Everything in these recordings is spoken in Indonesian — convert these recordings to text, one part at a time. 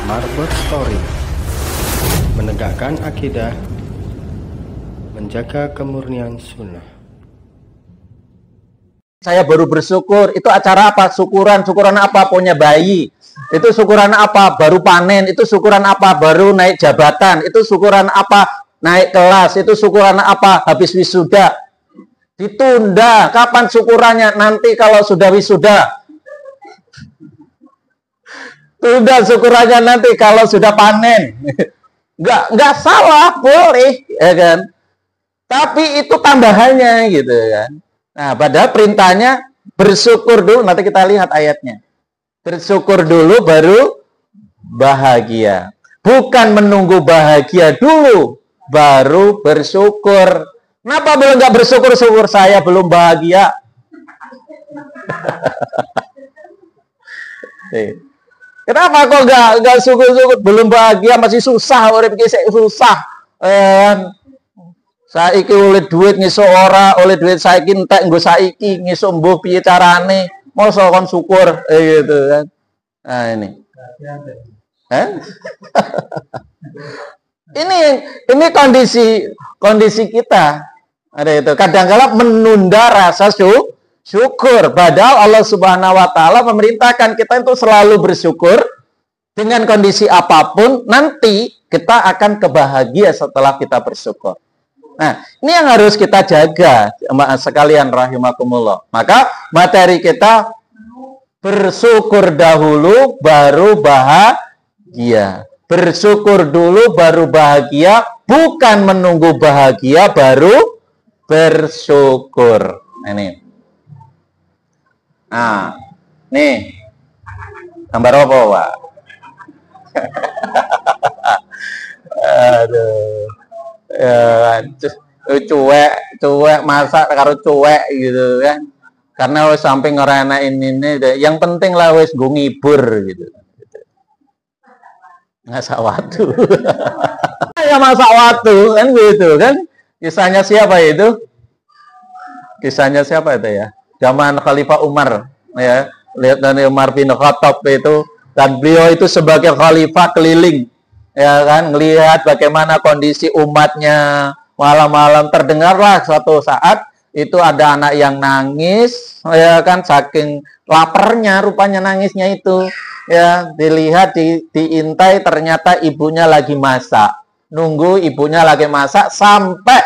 Marbot Story, menegakkan akidah, menjaga kemurnian sunnah. Saya baru bersyukur, itu acara apa? Syukuran apa? Punya bayi. Itu syukuran apa? Baru panen. Itu syukuran apa? Baru naik jabatan. Itu syukuran apa? Naik kelas. Itu syukuran apa? Habis wisuda. Ditunda. Kapan syukurannya? Nanti kalau sudah wisuda. Tunda syukurannya nanti kalau sudah panen. Nggak salah, boleh, ya kan? Tapi itu tambahannya gitu kan. Nah, padahal perintahnya bersyukur dulu. Nanti kita lihat ayatnya. Bersyukur dulu baru bahagia. Bukan menunggu bahagia dulu baru bersyukur. Kenapa belum nggak bersyukur? Syukur saya belum bahagia. Kenapa kok nggak syukur-syukur? Belum bahagia, masih susah. Orang pikir susah. Saiki oleh duit ngisuk ora, oleh duit saiki entek nggo saiki ngisuk mbuh piye carane. Mosok kon syukur gitu kan. Nah ini. Ini kondisi kita. Ada itu. Kadang-kala menunda rasa syukur. Padahal Allah Subhanahu wa taala memerintahkan kita untuk selalu bersyukur dengan kondisi apapun, nanti kita akan kebahagia setelah kita bersyukur. Nah, ini yang harus kita jaga, sekalian rahimakumullah. Maka materi kita bersyukur dahulu baru bahagia. Bersyukur dulu baru bahagia, bukan menunggu bahagia baru bersyukur. Ini. Nah, nih. Gambar apa, Pak? Aduh. Cuek masak karo cuek gitu kan, karena wis sampai ngerenain ini yang penting lah wis gue ngibur gitu, masak waktu. Ya masak waktu kan gitu kan. Kisahnya siapa itu ya, zaman Khalifah Umar ya, lihat dari Umar bin Khattab itu, dan beliau itu sebagai khalifah keliling, ya kan, melihat bagaimana kondisi umatnya. Malam-malam terdengarlah suatu saat itu ada anak yang nangis, ya kan, saking laparnya rupanya nangisnya itu, ya, dilihat diintai ternyata ibunya lagi masak. Nunggu ibunya lagi masak sampai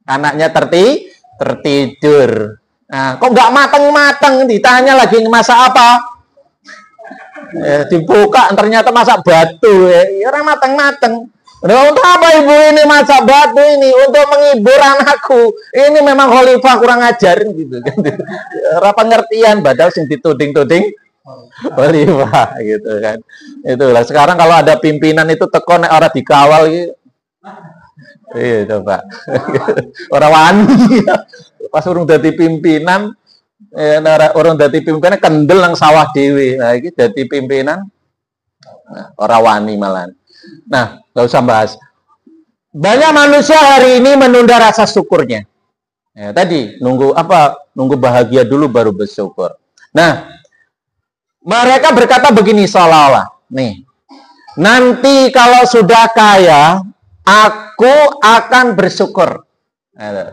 anaknya tertidur. Nah, kok nggak mateng-mateng, ditanya lagi masak apa? Dibuka ternyata masak batu, ya orang mateng-mateng. Untuk apa ibu ini masak batu ini? Untuk menghibur anakku. Ini memang khalifah kurang ajarin gitu kan. Ora pengertian, padahal sing dituding-tuding khalifah gitu kan. Itulah sekarang kalau ada pimpinan itu teko nek ora dikawal gitu. Iya coba. Ora wani. Pas urung dadi pimpinan, orang dadi pimpinan kendel nang sawah dhewe. Nah iki dadi pimpinan ora wani malan. Nah, nggak usah bahas. Banyak manusia hari ini menunda rasa syukurnya. Ya, tadi nunggu apa? Nunggu bahagia dulu baru bersyukur. Nah, mereka berkata begini seolah-olah, nih, nanti kalau sudah kaya, aku akan bersyukur.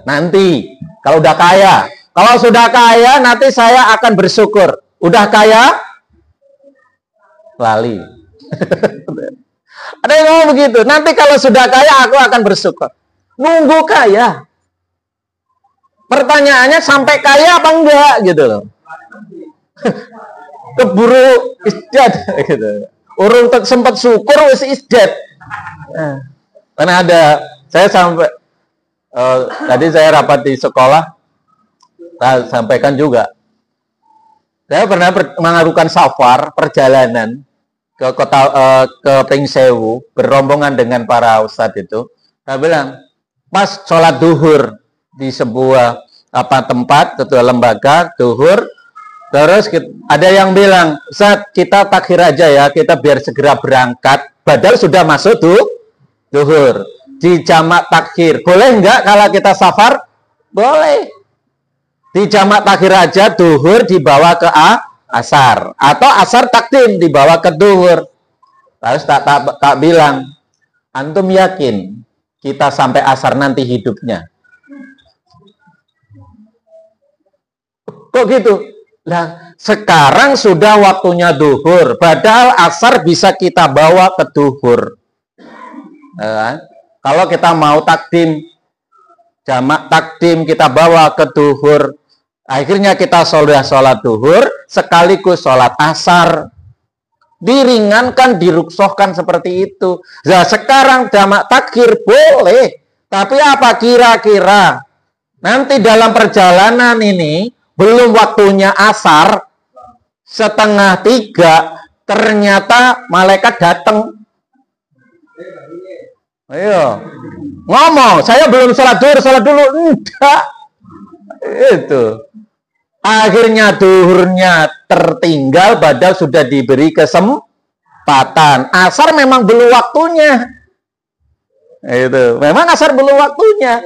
Nanti, kalau udah kaya, kalau sudah kaya, nanti saya akan bersyukur. Udah kaya, lali. Ada yang ngomong begitu. Nanti kalau sudah kaya aku akan bersyukur. Nunggu kaya. Pertanyaannya sampai kaya apa enggak gitu loh. Keburu isdat gitu. Urung sempat syukur wis isdat. Karena ada saya sampai tadi saya rapat di sekolah, saya sampaikan juga. Saya pernah melakukan safar perjalanan ke kota ke Pringsewu berombongan dengan para ustadz itu. Saya bilang pas sholat duhur di sebuah tempat, sebuah lembaga duhur, terus ada yang bilang, Ustadz kita takhir aja ya, kita biar segera berangkat, padahal sudah masuk duhur di jamak takhir. Boleh enggak kalau kita safar? Boleh. Di jamak takhir aja, duhur dibawa ke asar, atau asar takdim dibawa ke duhur. Terus tak bilang, antum yakin kita sampai asar nanti hidupnya? Kok gitu? Lah, sekarang sudah waktunya duhur, padahal asar bisa kita bawa ke duhur. Kalau kita mau takdim, jamak takdim kita bawa ke duhur, akhirnya kita sholat duhur sekaligus sholat asar. Diringankan, diruksohkan seperti itu. Nah, sekarang jamak takhir boleh, tapi apa kira-kira nanti dalam perjalanan ini belum waktunya asar, 2:30 ternyata malaikat datang. Ayo ngomong, saya belum sholat dulu. Enggak, itu akhirnya duhurnya tertinggal, padahal sudah diberi kesempatan. Asar memang belum waktunya. Itu memang asar belum waktunya.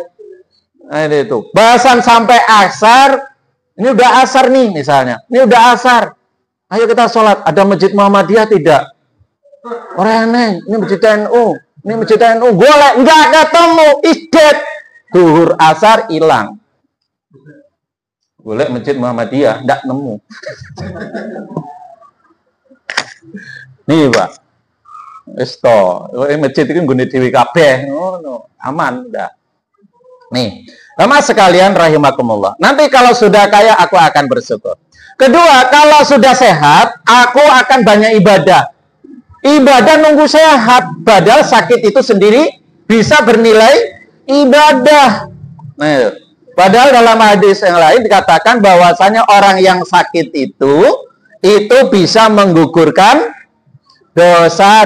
Nah, itu bahasan sampai asar. Ini udah asar nih misalnya. Ini udah asar. Ayo kita sholat. Ada masjid Muhammadiyah tidak? Orang aneh. Ini masjid NU. Ini masjid NU. Golek enggak ketemu. Isdet. Duhur asar hilang. Golek masjid Muhammadiyah enggak nemu. Nih, Pak. Esto, masjid itu gune dhewe kabeh. Ngono, aman udah. Nih, Mas sekalian rahimakumullah. Nanti kalau sudah kaya aku akan bersyukur. Kedua, kalau sudah sehat, aku akan banyak ibadah. Ibadah nunggu sehat, padahal sakit itu sendiri bisa bernilai ibadah. Nah, padahal dalam hadis yang lain dikatakan bahwasanya orang yang sakit itu bisa menggugurkan dosa.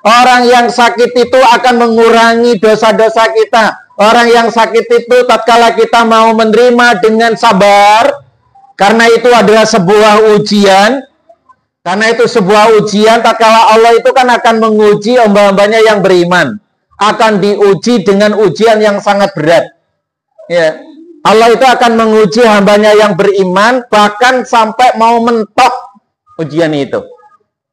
Orang yang sakit itu akan mengurangi dosa-dosa kita. Orang yang sakit itu tatkala kita mau menerima dengan sabar, karena itu adalah sebuah ujian. Karena itu sebuah ujian, tatkala Allah itu kan akan menguji hamba-hambanya yang beriman. Akan diuji dengan ujian yang sangat berat. Ya. Allah itu akan menguji hambanya yang beriman, bahkan sampai mau mentok ujian itu.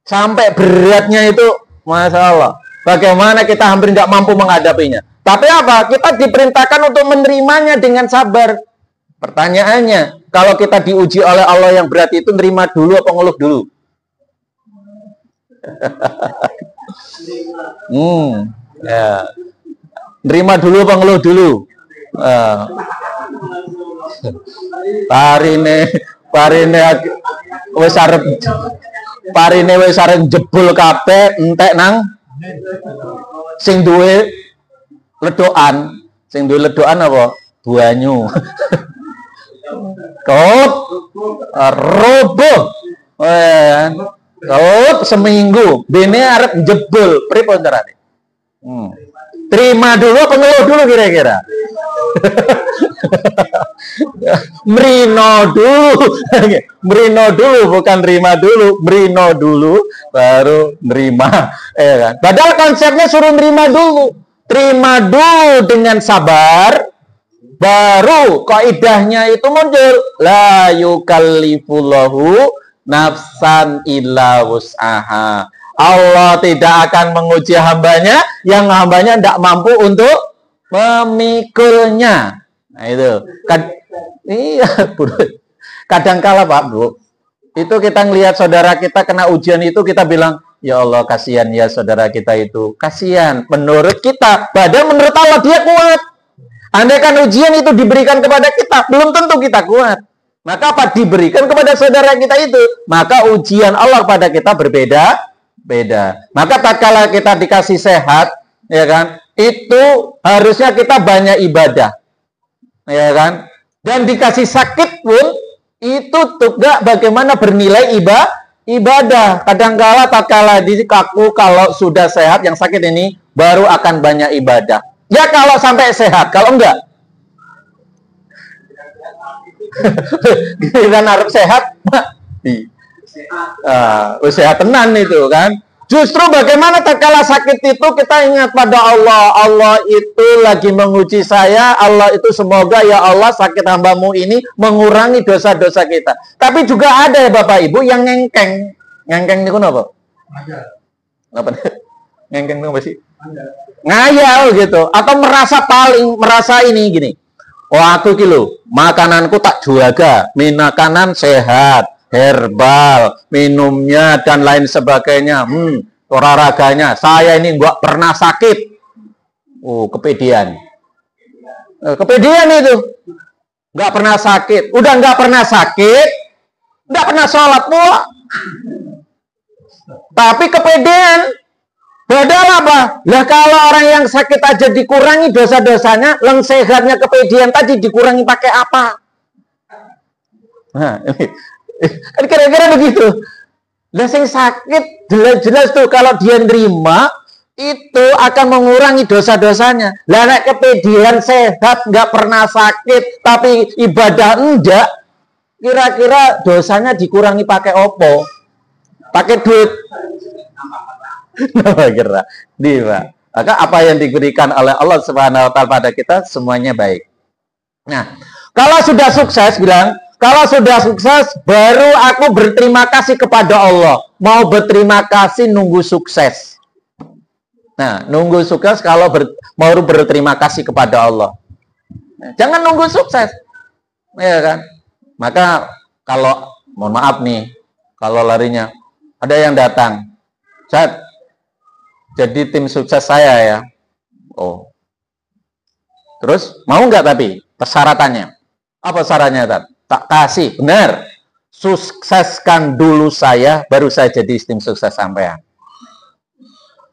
Sampai beratnya itu, Masya Allah. Bagaimana kita hampir tidak mampu menghadapinya. Tapi apa? Kita diperintahkan untuk menerimanya dengan sabar. Pertanyaannya, kalau kita diuji oleh Allah yang berat itu, nerima dulu apa ngeluh dulu? Ya. Nerima dulu apa ngeluh dulu? Parine wis arep jebul kabeh entek nang sing duwe ledokan. Sing duwe ledokan apa? Banyu. Kot roboh. Kot seminggu bene arep jebul. Pripun carane? Terima dulu apa ngeluh dulu kira-kira? Merino dulu, bukan terima dulu. Merino dulu, baru nerima. Kan? Padahal konsepnya suruh nerima dulu. Terima dulu dengan sabar, baru kaidahnya itu muncul. La yukallifullahu nafsan illa wus'aha. Allah tidak akan menguji hambanya yang hambanya tidak mampu untuk memikulnya. Nah itu iya, kadangkala Pak Bu, itu kita ngelihat saudara kita kena ujian itu, kita bilang, ya Allah kasihan ya saudara kita itu, kasihan. Menurut kita, padahal menurut Allah dia kuat. Andai kan ujian itu diberikan kepada kita, belum tentu kita kuat. Maka apa diberikan kepada saudara kita itu, maka ujian Allah pada kita berbeda. Maka tatkala kita dikasih sehat, ya kan, itu harusnya kita banyak ibadah, ya kan. Dan dikasih sakit pun itu juga bagaimana bernilai ibadah. Kadangkala tatkala di kaku, kalau sudah sehat yang sakit ini baru akan banyak ibadah. Ya kalau sampai sehat, kalau enggak giliran harus sehat mati. Sehat tenan itu kan. Justru bagaimana tatkala sakit itu kita ingat pada Allah. Allah itu lagi menguji saya. Allah itu semoga ya Allah sakit hambamu ini mengurangi dosa-dosa kita. Tapi juga ada ya Bapak Ibu yang ngengkeng. Ngengkeng itu apa? Apa nih? Ngengkeng apa sih? Ngayal gitu, atau merasa ini gini. Oh aku kilo, makananku tak jaga, makanan sehat, herbal, minumnya dan lain sebagainya. Olahraganya, saya ini nggak pernah sakit. Oh kepedean. Kepedean itu. Nggak pernah sakit. Udah nggak pernah sakit, nggak pernah sholat pula. Tapi kepedean. Padahal apa? Lah kalau orang yang sakit aja dikurangi dosa-dosanya, yang sehatnya kepedean tadi dikurangi pakai apa? Nah, kan kira-kira begitu. Lah sing sakit jelas-jelas tuh kalau dia nerima itu akan mengurangi dosa-dosanya. Lah nek kepedean sehat nggak pernah sakit tapi ibadah enggak, kira-kira dosanya dikurangi pakai opo? Pakai duit. Kira maka apa yang diberikan oleh Allah Subhanahu wa taala pada kita semuanya baik. Nah, kalau sudah sukses bilang, kalau sudah sukses baru aku berterima kasih kepada Allah. Mau berterima kasih nunggu sukses. Nah, nunggu sukses kalau mau berterima kasih kepada Allah. Nah, jangan nunggu sukses. Ya kan? Maka kalau mohon maaf nih, kalau larinya ada yang datang, Ustaz, jadi tim sukses saya ya. Oh. Terus mau nggak tapi persyaratannya? Apa syaratnya? Tak kasih. Benar. Sukseskan dulu saya, baru saya jadi tim sukses sampean.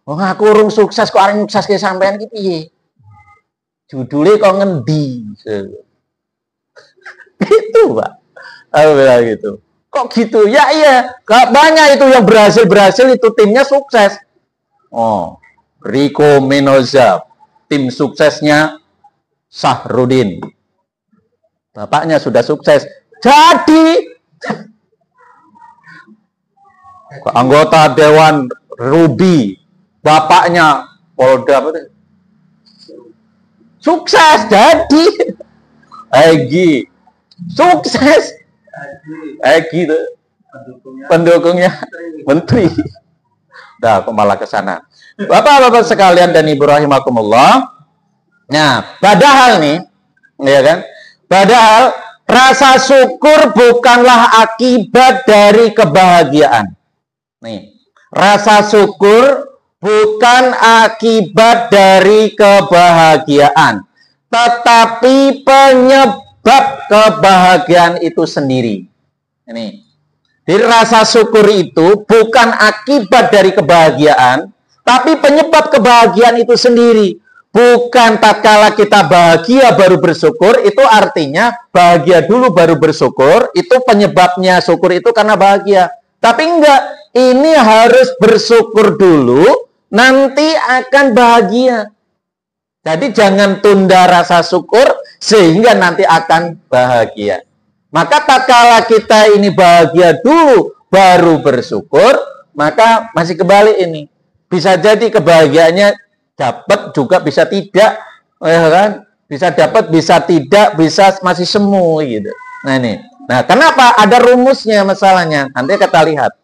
Oh, aku urung sukses kok areng sukses ke sampean iki piye? Judulnya kok ngendi? Gitu, Pak. Bilang gitu. Kok gitu? Ya iya, gak banyak itu yang berhasil itu timnya sukses. Oh, Rico Mendoza, tim suksesnya Sahrudin. Bapaknya sudah sukses. Jadi anggota Dewan Ruby, bapaknya Polda apa itu? Sukses jadi Egi. Sukses. Egi itu pendukungnya menteri. Dah, kok malah ke sana. Bapak-bapak sekalian dan Ibu rahimakumullah. Nah, padahal nih, ya kan? Padahal rasa syukur bukanlah akibat dari kebahagiaan. Nih, rasa syukur bukan akibat dari kebahagiaan, tetapi penyebab kebahagiaan itu sendiri. Ini. Jadi rasa syukur itu bukan akibat dari kebahagiaan, tapi penyebab kebahagiaan itu sendiri. Bukan tatkala kita bahagia baru bersyukur, itu artinya bahagia dulu baru bersyukur, itu penyebabnya syukur itu karena bahagia. Tapi enggak, ini harus bersyukur dulu, nanti akan bahagia. Jadi jangan tunda rasa syukur sehingga nanti akan bahagia. Maka tatkala kita ini bahagia dulu baru bersyukur, maka masih kebalik ini. Bisa jadi kebahagiaannya dapat juga bisa tidak, ya kan? Bisa dapat, bisa tidak, bisa masih semu gitu. Nah ini. Nah, kenapa ada rumusnya masalahnya? Nanti kita lihat.